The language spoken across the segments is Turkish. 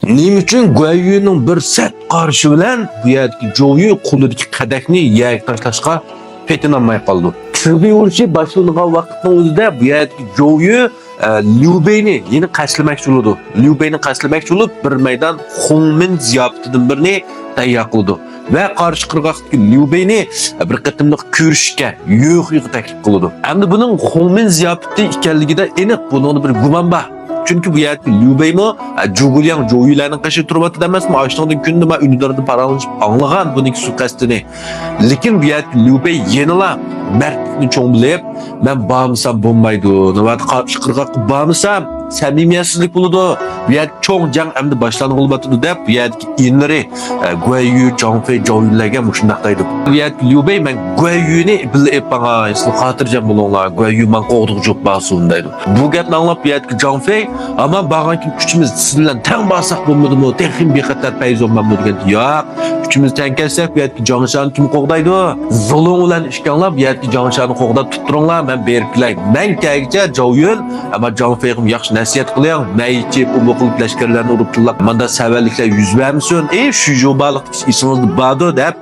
Nima uchun Guayu'ning bir sat qarishi bilan bu yerdagi Joyu qo'lidagi qadakni yer tashlashga petinolmay qoldi. Sirbiy urushi boshlangan vaqtning o'zida bu yerdagi Joyu Liu Bei'ni yeni qashlamoqchi bo'ldi. Liu Bei'ni qashlamoqchi bo'lib bir maydon Hongmin ziyofatidan birini tayyor qildi va qarshi qirg'oqdagi Liu Bei'ni bir qatimliq ko'rishga yo'q taklif qildi. Endi buning Hongmin ziyofati ekanligida aniq buning bir gumon bor. Çünkü bu yerde Liu Bei mi, Zhuguliang, Zhouyi'lerin karşı turbatı demez mi? Açtığında günde ben ünlülerinde paralanıp anlayan bunun suikastini. Lakin bu yerde Liu Bei yenila mertlikini çoğun bilip, ben bağımsam bombaydı, ne karşı kırgak bağımsam samimiyetsizlik buludu. Bu yerde çoğun can hem de başlarına olmadığı da bu yerdeki inleri Guayu, Zhang Fei, Zhouyi'lerge muşundaktaydı. Bu yerde Liu Bei ben Guayu'ni bilip bana hatırlayacağım bulunlar. Guayu ben kovduk çok bağımsındaydı. Bu gepni anlap bu yerdeki Zhang Fei ama bağırken gücümüz sizinle ten bağırsak bulmadı mı? Tekin bir kadar peyiz olmam mı? Yok. Gücümüz ten kelsek bu yerdeki Zhang Shan'ı kim kovdaydı? Zulüm olan işkanlar bu yerdeki Zhang Shan'ı kovda tutturunlar. Ben berkilayım. Ben kayıkça Zhouyin ama Zhang Fei'im yaxşı nasihat kılayan. Meyçip, umuklık leşkerlerini uruptırlak. Manda severlikler yüz vermişsin. Şu jobalık isinizde bağdı deyip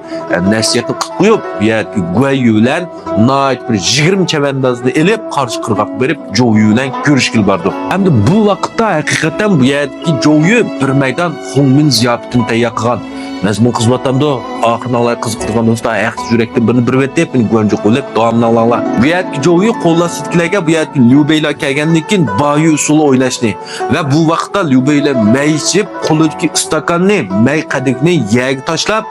nasihatı kıyıp bu yerdeki Guayu ile nait bir 20 çevendazını elip karşı kırgak verip Zhouyin ile görüşkül vardı. Hem de bu vakitte hakikaten bu yerdeki Zhouyin bir meydan Hongmin ziyafetini tayyor qilgan. Mazmun xizmatimda oxirgi alay qiziqtirgan do'stlar ayaqsiz yurakdan birini bir vet deb meni go'nja qo'llab davomini alanglar. Bu yerdagi Zhouyin qo'llasizliklarga bu yerdagi Liu Bei'lar kelgandan keyin Bayu usuli o'ylashni va bu vaqtda Liu Bei'lar may ichib qo'lidagi istakanni may qadikni yerga tashlab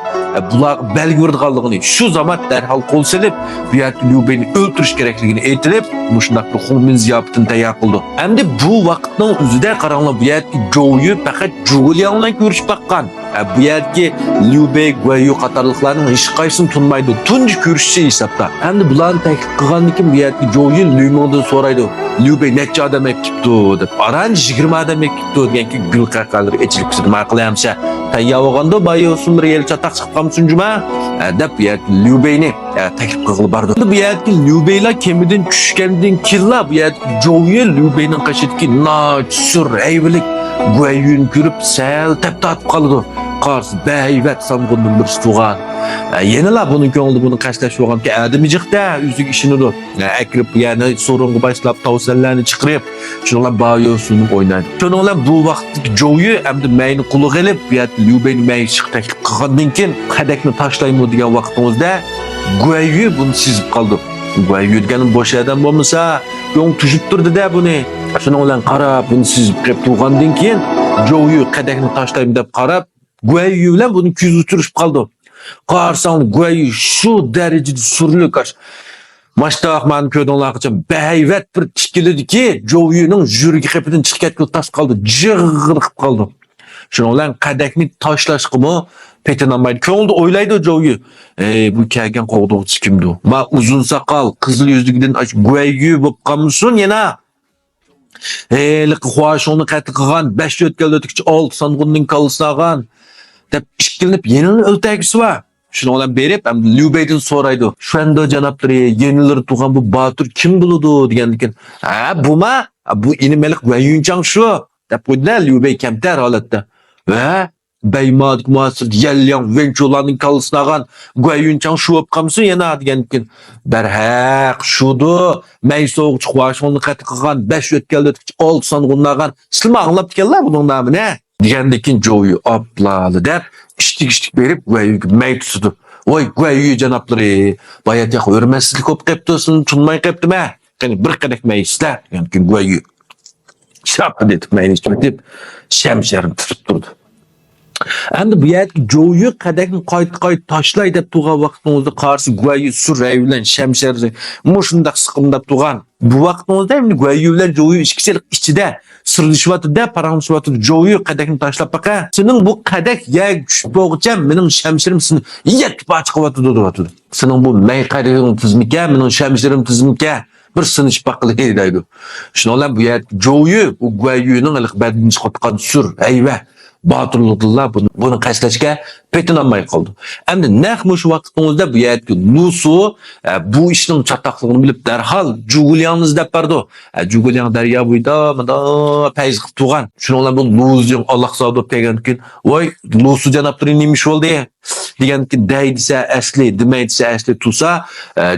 bular belgi berganligini shu zaman darhol qo'l silib bu yerdagi Liu Bei'ni o'ldirish kerakligini aytilib mushundaq bir Hongmin ziyofetini tayyor qildi. Endi bu vaqtning o'zida qaranglar bu yerdagi Zhouyin faqat Zhuguliang bilan ko'rishib baqqan. Bu yerdagi Liu Bei, Guayu qatorliqlarning hech qaysini tunmaydi. Tunji ko'rishi hisobda. Endi bularni taklif qilgandan keyin bu yerdagi Zhouyin Liu Mingdan so'raydi. Liu Bei necha odam kelibdi deb. Aran 20 odam kelibdi deganki gul qaqalari echilib ketdi. Ma qilyapsa. Tayyor bo'lganda Bayu usullar yel chataq chiqib qolsin juma deb bu yerdagi Liu Bei'ni taklif qilib bordi. Bu yerdagi Liu Bei'lar kemidan tushgandan keyin bu yerdagi Zhouyin Liu Bei'ning qashidagi sur ayvilik Guayu'ni ko'rib sal tap-tatib qoldi. Qarşı beyvet sanğının bir tuğan. Yeniler bunun ko'ngli bunu qashlash bo'lganki, adimijiqda üzük işini dur. Akrib yani sorungu başlap tavsiyelerni chiqirib, shunlar Bayu sunib o'ynaydi. Shunlar bu vaqtdagi Zhouyin hamda mayni quli qilib, bu yerda Liu Bei'ni may chiqib taklif qilgandan keyin qadakni tashlaymi degan vaqtimizda Guayu buni sezib qoldi. Guayu deganim bosh odam bo'lmasa, ko'ng tushib turdi-da buni. Shunlar qarab, buni sezib qilib turgandan keyin Zhouyin qadakni tashlaymi deb qarab Guayu bilan buni ko'z uchirishib qoldi. Qarasang Guayu shu darajada surli qash. Mashtaq men ko'rdinglar qachon bayvat bir tikilidiki, Zhouyining yuragi qapidan chiqib ketib tas qoldi, jig'irib qoldi. Shuning bilan qadakni tashlashqimi petinolmaydi. Ko'ngilda o'ylaydi Zhouyin. Bu kelgan qo'g'dog'chi kimdi? Ma uzun soqol, qizil yuzligidan Guayu bo'lib qolmisin yana. Xo'ashoni qattiq qilgan 5 o'tkaldikicha 6 sanğunning kalsagan deb ishkilinib yenilni o'ltagisi va shuni olib berib ham Liu Bei'dan so'raydi. Shunda janoblari yenilir tug'an bu Batur kim bo'ladi degandan keyin, bu inimalik Guayunchang shu deb qo'ydilar Liu Bei kamtar holatda. Va Beymadik muasir Yelyang Wenchulanning kalsagan Guayunchang shu bo'lib qolsin yana degandan keyin, barhaq shudu Maysoq Xo'ashonni qattiq qilgan 5 o'tkaldikicha 6 sanğunlagan sizlar anglab kellar buning nomini. Degandan keyin Zhouyin opladi deb ishtik berib Guayuga may tutdi. Voy Guayu janoblari, bayat yoq o'rmansizlik ko'p qilibdi, tunmay qilibdimi? Qani bir qadak may istar. Degan keyin Guayu shap deb mayni tutib shamsharini tutib turdi. Endi bu yerda Zhouyin qadakni qayt tashlay deb turgan vaqtimizda qarshi Guayu suray bilan shamsharni mushundaq siqimdab turgan. Bu vaqtimizda endi Guayu bilan Zhouyin ikkisilik ichida sirlishyapti-da, paranglashayapti. Zhouyin qadakni tashlab baqa. Sening bu qadak yag tushib bo'g'icham, mening shamshirim seni yetib chiqyapti dedi. Sening bu may qadaging tizmika, mening shamshirim tizmika. Bir sinish baqili deydi. Shuningdek bu yerda Zhouyin bu Guayuning badini chiqotgan sur ayva Batırlıdılar bunu qəsləşkə petinanmay qaldı. Əmdi nəxmi şu vaxtınızda bu yerki Lusu bu işin çataqlığını bilib dərhal Cugulyanınız dəb bardı. Cugulyan dərya buyda pəyz qıb tuğan. Şununla bu Lusu Allah sağdı peygan ki vay Lusu canaptırı neymiş oldu degan ki deydisə əsli, demeydisə əsli tusa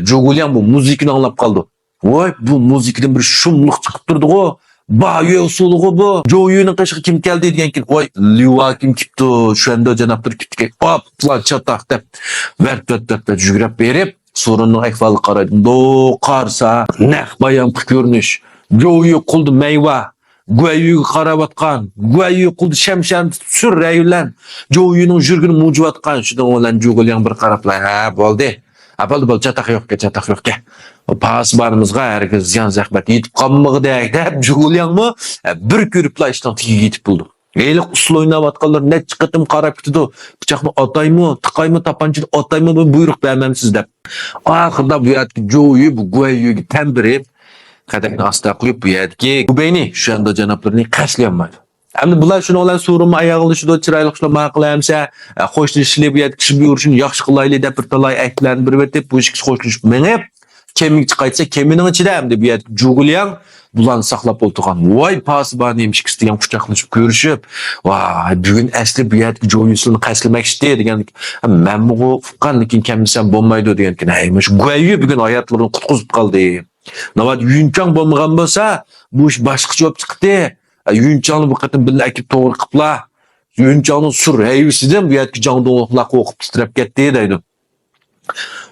Cugulyan bu muzikini anlap qaldı. Vay bu muzikinin bir şumluq çıxıb durdu o. Bayı usuluğu bu. Joey'nin kaşığı kim geldi diyen ki oy Liva kim kipti şu anda canaptır kipti hop lan çatak dep vert jügrep berip sorunun ekvalı qaraydım do qarsa naq bayan görünüş Joey quldu meyva Güeyü qarabatqan Güeyü quldu şemşen sür rəyulan Joey'nin jürgünü mucuvatqan şudan olan Jugulyan bir qarapla ha boldu. Bol çatak yok ki. Pas barımızga herkes ziyan zahmet yetip kalmağı deyek de Jugulyan mı bir körüpla işten tiki yetip buldu. Eylik usul oynavatkanlar ne çıkıtım qarap gitdi. Bıçakını atay mı, tıkay mı, tapancını atay mı bu buyruk vermemsiz de. Ahırda bu yerdeki Joey'u bu Güeyü'yü tembirip kadakini asla koyup bu yerdeki Gubeyni şu anda canaplarını kaçlayamaydı. Hem bular şunu olan sorumu ayağılı şuda çıraylık şuna maqılayamsa hoşlaşılı bu yerdeki kişi bir uruşun yaxşı qılaylı da bir talay əklərini bir vertip bu işkisi hoşlaşıp menip kemik çıkaytsa keminin içinde hem de bir yer Jugulyan bulanı saklap oltuğan. Vay pası bana neymiş isteyen kucaklaşıp görüşüp. Vay bugün əsli bir yer Joey'sunu qəslemek isteydi. Yani ben bu fıqqanlıkin kemisen bombaydı diyen ki neymiş. Güeyü bugün hayatlarını kutkuzup kaldı. Navat yünkan bombagan bolsa bu iş başka cevap çıktı. Yüncanı bu kadın billa ekip doğru kıpla. Yüncanın sur heyvisinden bu yerdeki canlı oğlak okup titrep gitti deydi.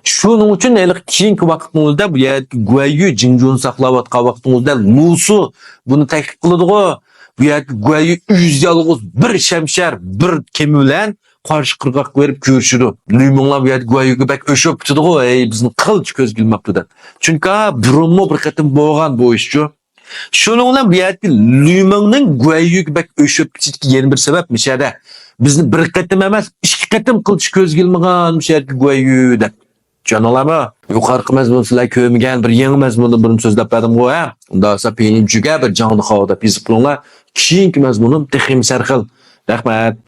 Şunun için elik keyinki vaqtımızda bu yerdeki Güeyü Jinjun saklavatqa vaqtımızda Lusu bunu təklif qılıdı o. Bu yerdeki Güeyü 100 yalğız bir şemşer bir kemilen qarşı qırqaq verip görüşüdü. Lümonlar bu yerdeki Güeyü'yü bək öşöp tutdu o. Bizim qılç köz gülmaptıdı. Çünkü burunmu bir qatım boğan bu işçi. Şununla bu yerdeki Lümon'un Güeyü'yü bək öşöp tutdu yeni bir sebepmiş ya. Bizni bir qatım emas, iki qatım qılç köz gülmağan bu yerdeki Güeyü'yü de. Canolama yuqarqı məzmun sizlər kömügən bir yeni məzmunda birini sözləb bədim qoy ha. Onda ise peynimcüge bir canlı havada pizip bulunlar. Kişiyinki məzmunum texim sərxil. Rəhmət.